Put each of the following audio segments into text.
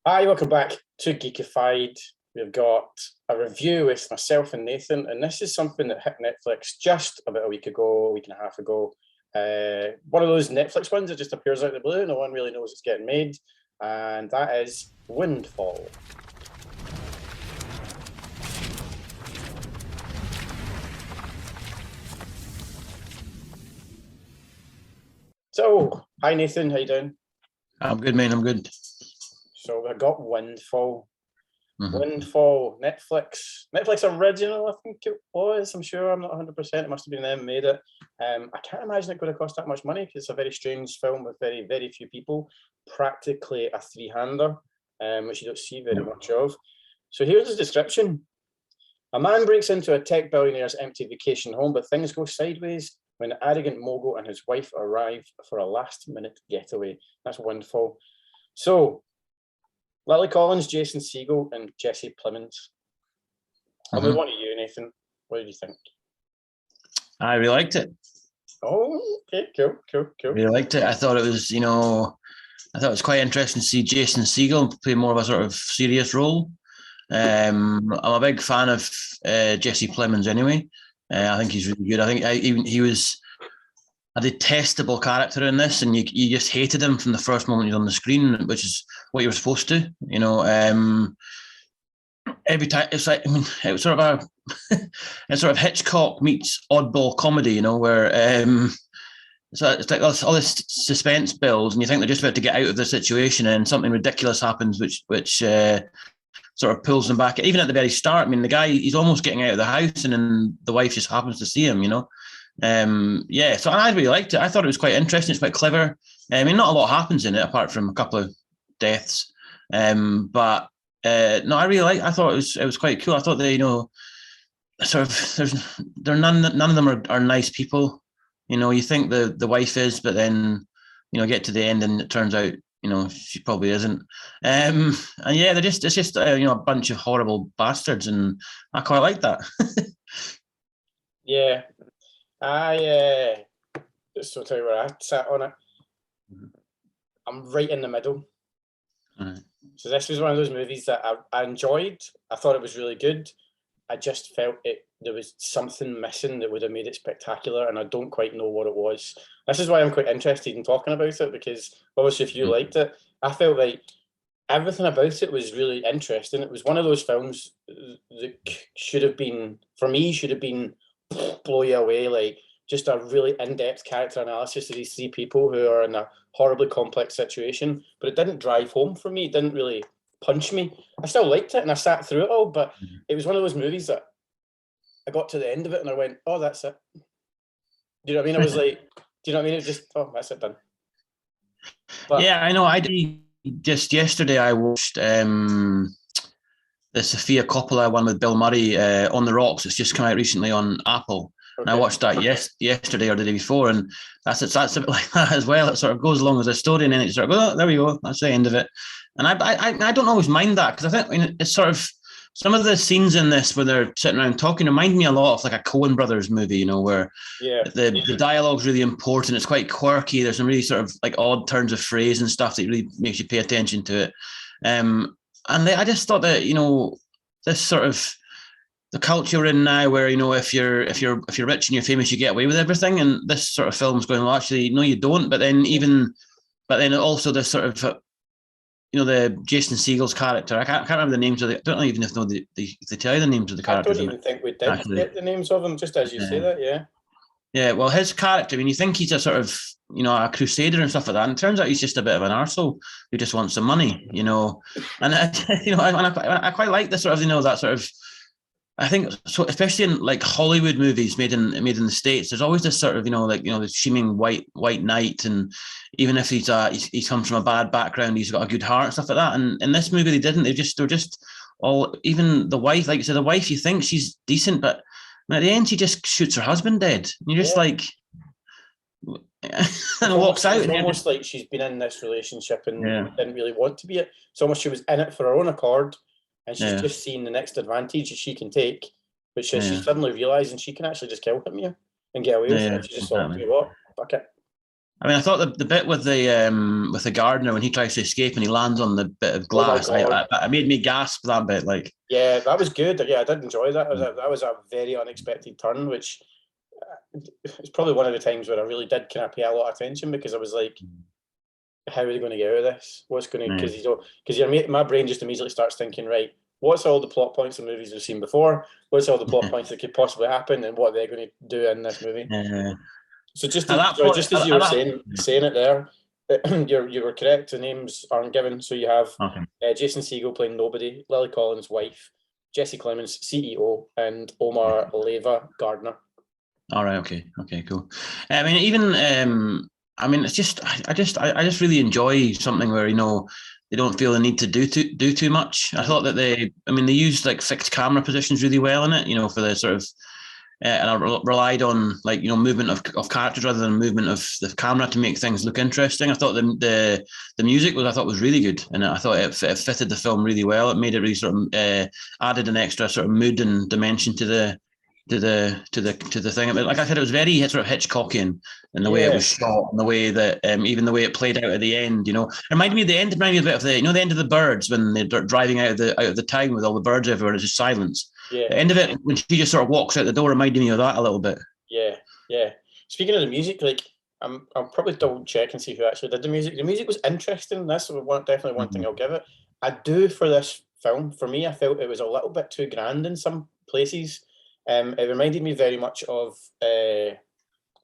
Hi, welcome back to Geekified. We've got a review with myself and Nathan, and this is something that hit Netflix just about a week ago, a week and a half ago. One of those Netflix ones that just appears out of the blue, no one really knows it's getting made, and that is Windfall. So, hi Nathan, how you doing? I'm good, man. I'm good. So we got Windfall. Windfall, Netflix original, I think it was. I'm sure, I'm not 100%. It must have been them who made it. I can't imagine it could have cost that much money because it's a very strange film with very, very few people. Practically a three-hander, which you don't see very much of. So here's the description. A man breaks into a tech billionaire's empty vacation home, but things go sideways when the arrogant mogul and his wife arrive for a last-minute getaway. That's Windfall. So, Lily Collins, Jason Segel, and Jesse Plemons. I'll move on to you, Nathan. What did you think? I really liked it. Oh, okay, cool. Really liked it. I thought it was, I thought it was quite interesting to see Jason Segel play more of a sort of serious role. I'm a big fan of Jesse Plemons anyway. I think he's really good. I think he was a detestable character in this, and you just hated him from the first moment he was on the screen, which is what you were supposed to. Every time it's like, it was sort of it's sort of Hitchcock meets oddball comedy, where so it's like all this suspense builds, and you think they're just about to get out of the situation, and something ridiculous happens, which sort of pulls them back. Even at the very start, the guy, he's almost getting out of the house, and then the wife just happens to see him, So I really liked it. I thought it was quite interesting. It's quite clever. Not a lot happens in it apart from a couple of deaths. But no, I thought it was quite cool. I thought they, sort of none of them are nice people. You think the wife is, but then get to the end and it turns out she probably isn't. And yeah, it's just a bunch of horrible bastards, and I quite like that. Yeah, I just to tell you where I sat on it. I'm right in the middle. Right. So this was one of those movies that I enjoyed. I thought it was really good. I just felt there was something missing that would have made it spectacular, and I don't quite know what it was. This is why I'm quite interested in talking about it, because obviously if you liked it, I felt like everything about it was really interesting. It was one of those films that should have been blow you away, like just a really in-depth character analysis of these three people who are in a horribly complex situation, but it didn't drive home for me. It didn't really punch me. I still liked it and I sat through it all, but it was one of those movies that I got to the end of it and I went, oh, that's it. Do you know what I mean? I was like, do you know what I mean? It was just, oh, that's it, done. But yeah, I know. I did just yesterday. I watched the Sofia Coppola one with Bill Murray, On the Rocks. It's just come out recently on Apple. Okay. And I watched that yesterday or the day before, and that's a bit like that as well. It sort of goes along as a story, and then it sort of goes, oh, there we go, that's the end of it. And I don't always mind that, because I think it's sort of some of the scenes in this where they're sitting around talking remind me a lot of like a Coen Brothers movie, where the dialogue's really important. It's quite quirky. There's some really sort of like odd turns of phrase and stuff that really makes you pay attention to it. And I just thought that this sort of the culture we're in now, where if you're rich and you're famous, you get away with everything, and this sort of film's going, well, actually, no, you don't. But then also this sort of the Jason Segel's character. I can't remember the names of the. I don't even know if they tell you the names of the characters. I don't even think we did get the names of them, just as you say that. Yeah. Yeah, well, his character, you think he's a sort of, a crusader and stuff like that, and it turns out he's just a bit of an arsehole who just wants some money, and I quite like this sort of, that sort of, I think, so especially in like Hollywood movies made in the States, there's always this sort of, the seeming white knight, and even if he comes from a bad background, he's got a good heart and stuff like that. And in this movie, they didn't. They're just all, even the wife, like you said, the wife, you think she's decent, but at the end, she just shoots her husband dead. And you're just like, and walks out. It's almost like she's been in this relationship and didn't really want to be it. It's almost she was in it for her own accord, and she's just seen the next advantage that she can take, which is she's suddenly realising she can actually just kill him and get away with it. She just thought, you know what, fuck it. I mean, I thought the bit with the gardener when he tries to escape and he lands on the bit of Oh my glass, God. I made me gasp that bit. Like, Yeah, that was good. Yeah, I did enjoy that. That was a very unexpected turn, which it's probably one of the times where I really did kind of pay a lot of attention because I was like, how are they going to get out of this? What's going to, yeah, because my brain just immediately starts thinking, right, what's all the plot points of movies we've seen before? What's all the plot points that could possibly happen, and what they're going to do in this movie? yeah. So just At that sorry, point, just as you at were that, saying it there, you were correct. The names aren't given. So you have okay. Jason Segel playing Nobody, Lily Collins' wife, Jesse Plemons, CEO, and Omar Leva, gardener. All right. Okay. Okay. Cool. I mean, even I mean, it's just I just really enjoy something where they don't feel the need to do too much. I thought that I mean, they used like fixed camera positions really well in it. For the sort of and I relied on like movement of characters rather than movement of the camera to make things look interesting. I thought the music was really good, and I thought it fitted the film really well. It made it really sort of added an extra sort of mood and dimension to the thing. Like I said, it was very sort of Hitchcockian in the way it Yeah, was shot, and the way that even the way it played out at the end. It reminded me of the end. It reminded me a bit of the end of the birds when they're driving out of the town with all the birds everywhere. And it's just silence. yeah, The end of it when she just sort of walks out the door reminded me of that a little bit. yeah, yeah. Speaking of the music, like I'll probably double check and see who actually did the music. The music was interesting. That's definitely one thing Mm-hmm. I'll give it. I do for this film. For me, I felt it was a little bit too grand in some places. It reminded me very much of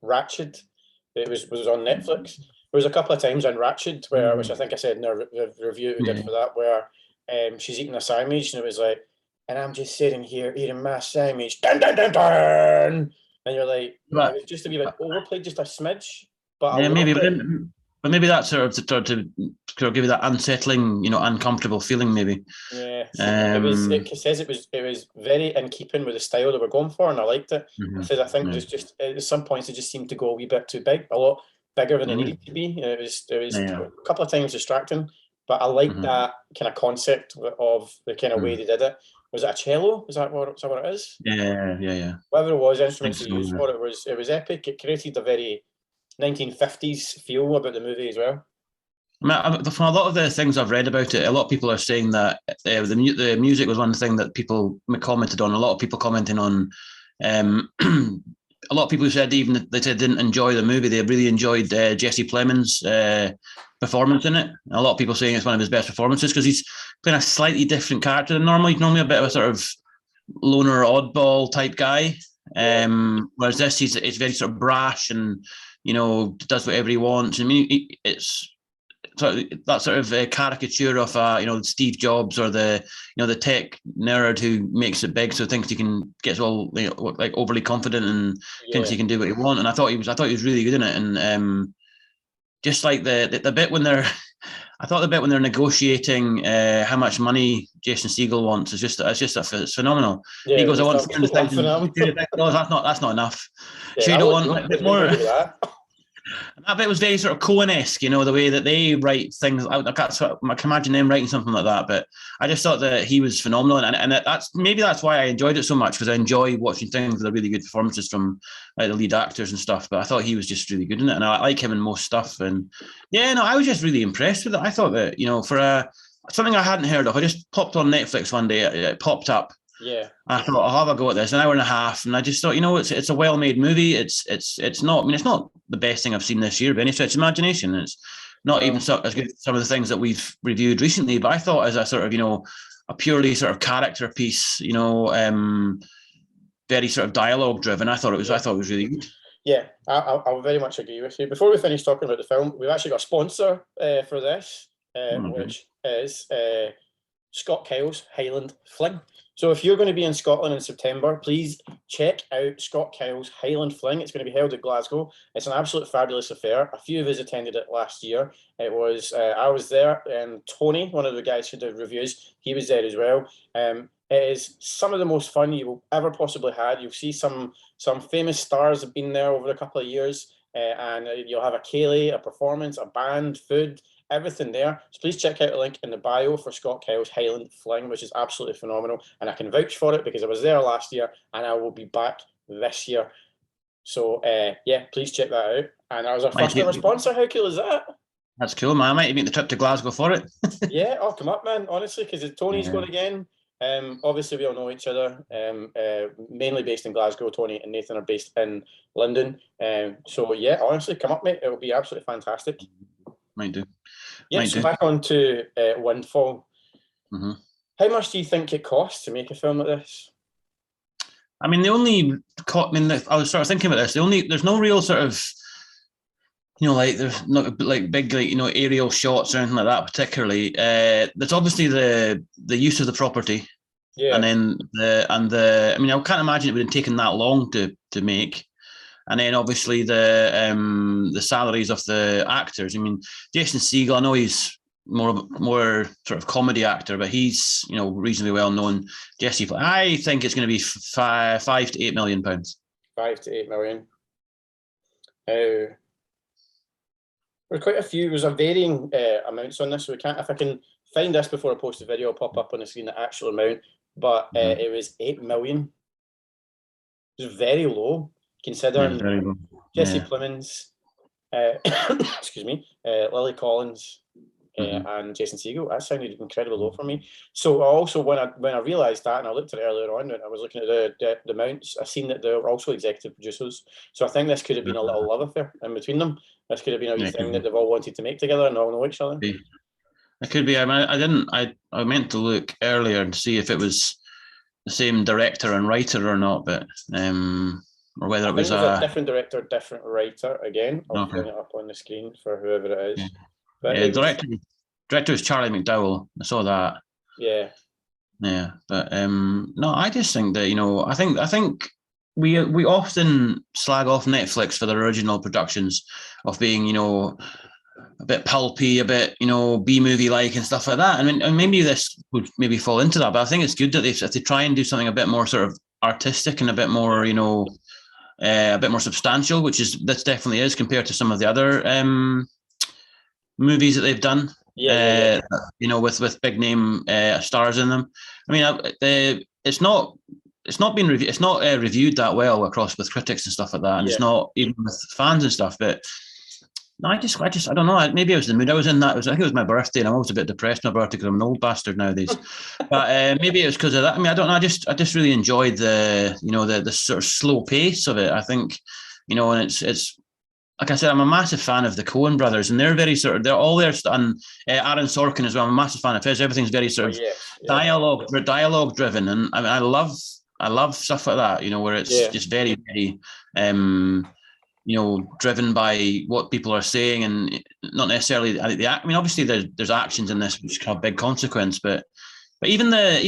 Ratched. It was on Netflix. There was a couple of times in Ratched where, which I think I said in the review we did Yeah. for that, where she's eating a sandwich and it was like, and I'm just sitting here eating my sandwich, dun dun dun dun, and you're like, it But was just a wee bit overplayed, just a smidge, but I yeah, maybe, loved but it. then, but maybe that's to sort of give you that unsettling, uncomfortable feeling, maybe. Yeah, it was. Um, It says it was very in keeping with the style they were going for, and I liked it. It mhm, says I think yeah, there's just at some points it just seemed to go a wee bit too big, a lot bigger than it mhm, needed to be. It was yeah, a couple of times distracting, but I liked mhm, that kind of concept of the kind of way mhm. they did it. Was it a cello? Is that what it is? Yeah, yeah, yeah. Whatever it was, I think instruments they so. used Yeah. for it was epic. It created a very 1950s feel about the movie as well. From a lot of the things I've read about it, a lot of people are saying that the music was one thing that people commented on. A lot of people commenting on, a lot of people who said even that they said didn't enjoy the movie. They really enjoyed Jesse Plemons' performance in it. A lot of people saying it's one of his best performances because he's playing a slightly different character than normally. Normally a bit of a sort of loner, oddball type guy. Yeah, Whereas this, he's very sort of brash and does whatever he wants. I mean, it's that sort of caricature of Steve Jobs or the tech nerd who makes it big, so thinks he can gets all like overly confident and thinks yeah, he can do what he wants. And I thought he was really good in it. And just like the bit when they're I thought the bit when they're negotiating how much money Jason Segel wants is it's phenomenal. He yeah. When goes, they I want start laughing at him. $300,000. That's not enough. Yeah, Sure, you that don't was want good. a There's bit no more. way to do that. That bit was very sort of Coen-esque, the way that they write things. I can imagine them writing something like that. But I just thought that he was phenomenal, and that's why I enjoyed it so much, because I enjoy watching things with really good performances from like the lead actors and stuff. But I thought he was just really good in it, and I like him in most stuff. And yeah, no, I was just really impressed with it. I thought that for something I hadn't heard of, I just popped on Netflix one day. It popped up. Yeah, I thought I'll have a go at this, an hour and a half, and I just thought, it's a well-made movie. It's not. I mean, it's not the best thing I've seen this year by any stretch of imagination. It's not even no, so as good as some of the things that we've reviewed recently. But I thought as a sort of a purely sort of character piece, very sort of dialogue driven. I yeah. thought it was really good. Yeah, I'll very much agree with you. Before we finish talking about the film, we've actually got a sponsor for this, Okay. which is Scott Kyle's Highland Fling. So if you're going to be in Scotland in September, please check out Scott Kyle's Highland Fling. It's going to be held at Glasgow. It's an absolute fabulous affair. A few of us attended it last year. It was I was there, and Tony, one of the guys who did reviews, he was there as well. It is some of the most fun you will ever possibly had. You'll see some famous stars have been there over a couple of years, and you'll have a ceilidh, a performance, a band, food, everything there. So please check out the link in the bio for Scott Kyle's Highland Fling, which is absolutely phenomenal. And I can vouch for it because I was there last year and I will be back this year. So yeah, please check that out. And that was our first ever sponsor. How cool is that? That's cool, man. I might make the trip to Glasgow for it. Yeah, I'll come up, man. Honestly, because Tony's going again. Obviously, we all know each other. Mainly based in Glasgow. Tony and Nathan are based in London. So yeah, honestly, come up, mate. It will be absolutely fantastic. Might do. Yeah. So back on to Windfall. Mm-hmm. How much do you think it costs to make a film like this? I mean, I was sort of thinking about this. There's no real sort of, like there's not like big, like, aerial shots or anything like that particularly. There's obviously the use of the property, and then I mean, I can't imagine it would have taken that long to make. And then obviously the salaries of the actors. I mean, Jason Segal, I know he's more sort of comedy actor, but he's reasonably well known. Jesse, I think it's going to be £5 to £8 million. £5 to £8 million. There's quite a few. There's a varying amounts on this. So we can't. If I can find this before I post the video, I'll pop up on the screen the actual amount. But it was £8 million. It was very low considering Jesse Plemons, excuse me, Lily Collins. And Jason Segal. That sounded incredibly low for me. So also when I realised that, and I looked at it earlier on, and I was looking at the amounts, I seen that they were also executive producers. So I think this could have been a little love affair in between them. This could have been a wee thing that they've all wanted to make together and all know each other. It could be. I mean, I meant to look earlier and see if it was the same director and writer or not, but or whether it was a different director, different writer. Again, I'll bring it up on the screen for whoever it is. Yeah. But director is Charlie McDowell. I saw that. Yeah. Yeah, but no, I just think that I think we often slag off Netflix for their original productions of being a bit pulpy, a bit B movie like and stuff like that. I mean, and maybe this would maybe fall into that, but I think it's good that if they try and do something a bit more sort of artistic and a bit more a bit more substantial, that's definitely is compared to some of the other movies that they've done, with big name stars in them. I mean, it's not reviewed that well across with critics and stuff like that, and it's not even with fans and stuff. But no, I don't know. Maybe it was the mood I was in. I think it was my birthday, and I'm always a bit depressed on my birthday because I'm an old bastard nowadays. But maybe it was because of that. I mean, I don't know. I just really enjoyed the sort of slow pace of it. I think, and it's. Like I said, I'm a massive fan of the Coen brothers, and they're very they're all there, and Aaron Sorkin as well. I'm a massive fan of his. Everything's very sort of dialogue driven, and I mean, I love stuff like that. Where it's just very, very, driven by what people are saying, and not necessarily the act. I mean, obviously there's actions in this which have big consequence, but even the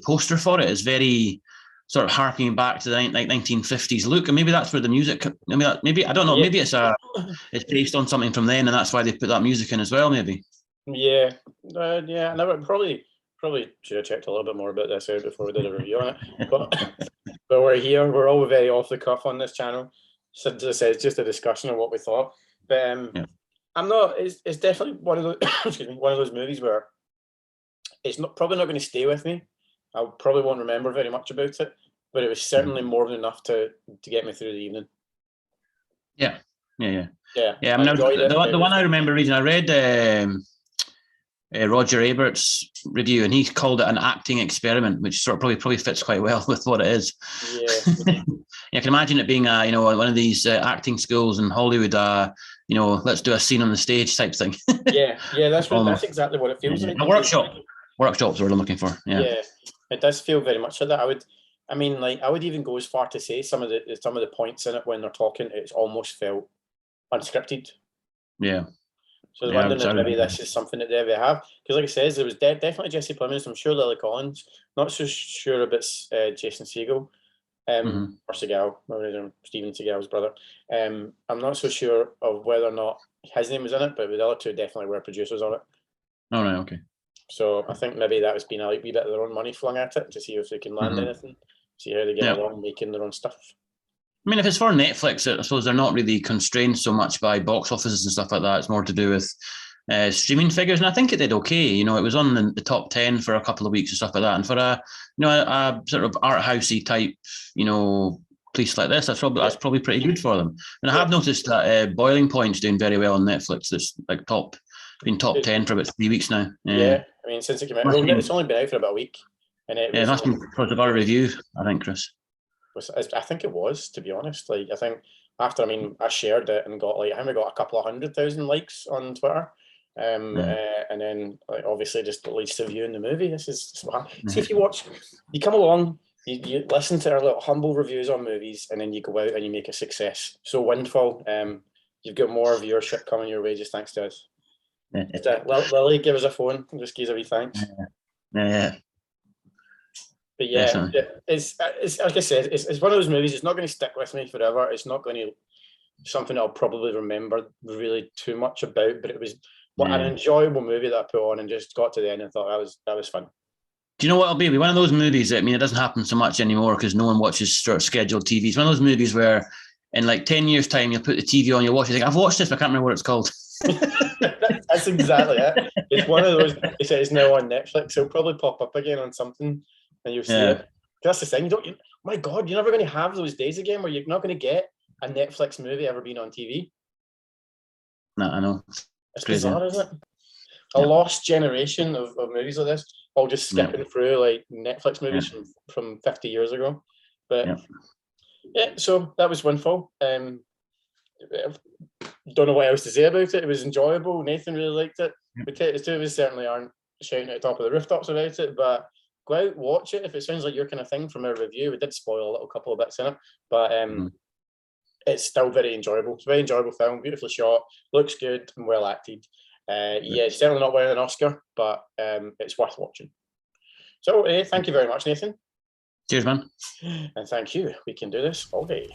poster for it is very sort of harking back to the 1950s look, and maybe that's where the music. Maybe I don't know. Maybe it's based on something from then, and that's why they put that music in as well. Maybe. Yeah. I never probably should have checked a little bit more about this out before we did a review on it. But we're here. We're all very off the cuff on this channel. So as I said, it's just a discussion of what we thought. But I'm not. It's definitely one of those. One of those movies where it's probably not going to stay with me. I probably won't remember very much about it, but it was certainly more than enough to get me through the evening. Yeah. I mean, the one I remember reading, I read Roger Ebert's review, and he called it an acting experiment, which sort of probably fits quite well with what it is. Yeah. I can imagine it being one of these acting schools in Hollywood. Let's do a scene on the stage type thing. yeah, that's exactly what it feels like. A workshop. Workshops are what I'm looking for. Yeah, it does feel very much like that. I would even go as far to say some of the points in it when they're talking, it's almost felt unscripted. Yeah. So the wondering if maybe this is something that they ever have, because like I said, there was definitely Jesse Plemons. I'm sure Lily Collins. Not so sure about Jason Segal, or Segal, Steven Seagal's brother. I'm not so sure of whether or not his name was in it, but the other two definitely were producers on it. All right. Okay. So I think maybe that was being a wee bit of their own money flung at it to see if they can land anything, see how they get along making their own stuff. I mean, if it's for Netflix, I suppose they're not really constrained so much by box offices and stuff like that. It's more to do with streaming figures, and I think it did okay. It was on the top 10 for a couple of weeks and stuff like that. And for a sort of art housey type, piece like this. That's probably pretty good for them. And I have noticed that Boiling Point's doing very well on Netflix. That's like been top 10 for about 3 weeks now. Yeah, I mean, since it came out, it's only been out for about a week, and it has been positive review, I think, Chris. I think it was, to be honest. Like, I think after, I shared it and got like, I think we got a couple of 100,000 likes on Twitter. And then like, obviously just leads to viewing the movie. This is what see, if you come along, you listen to our little humble reviews on movies, and then you go out and you make a success. So Windfall, you've got more viewership coming your way just thanks to us. Lily, give us a phone and just give us a wee thanks. Yeah. But yeah, it's like I said, it's one of those movies. It's not going to stick with me forever. It's not going to something I'll probably remember really too much about. But it was an enjoyable movie that I put on and just got to the end and thought that was fun. Do you know what it'll be? One of those movies. It doesn't happen so much anymore because no one watches sort of scheduled TV. It's one of those movies where in like 10 years' time you'll put the TV on, you'll watch it, you think, I've watched this, but I can't remember what it's called. That's exactly it. It's one of those. It says now on Netflix. It'll probably pop up again on something, and you'll see it. That's the thing. My God, you're never going to have those days again where you're not going to get a Netflix movie ever being on TV. No, I know. It's bizarre, isn't it? A lost generation of movies like this, all just skipping through like Netflix movies from 50 years ago. But so that was Windfall. Don't know what else to say about it. It was enjoyable. Nathan really liked it. The two of us certainly aren't shouting at the top of the rooftops about it, but go out, watch it if it sounds like your kind of thing from our review. We did spoil a little couple of bits in it, but it's still very enjoyable. It's a very enjoyable film, beautifully shot, looks good and well acted. It's certainly not winning an Oscar, but it's worth watching. So thank you very much, Nathan. Cheers, man. And thank you. We can do this all day.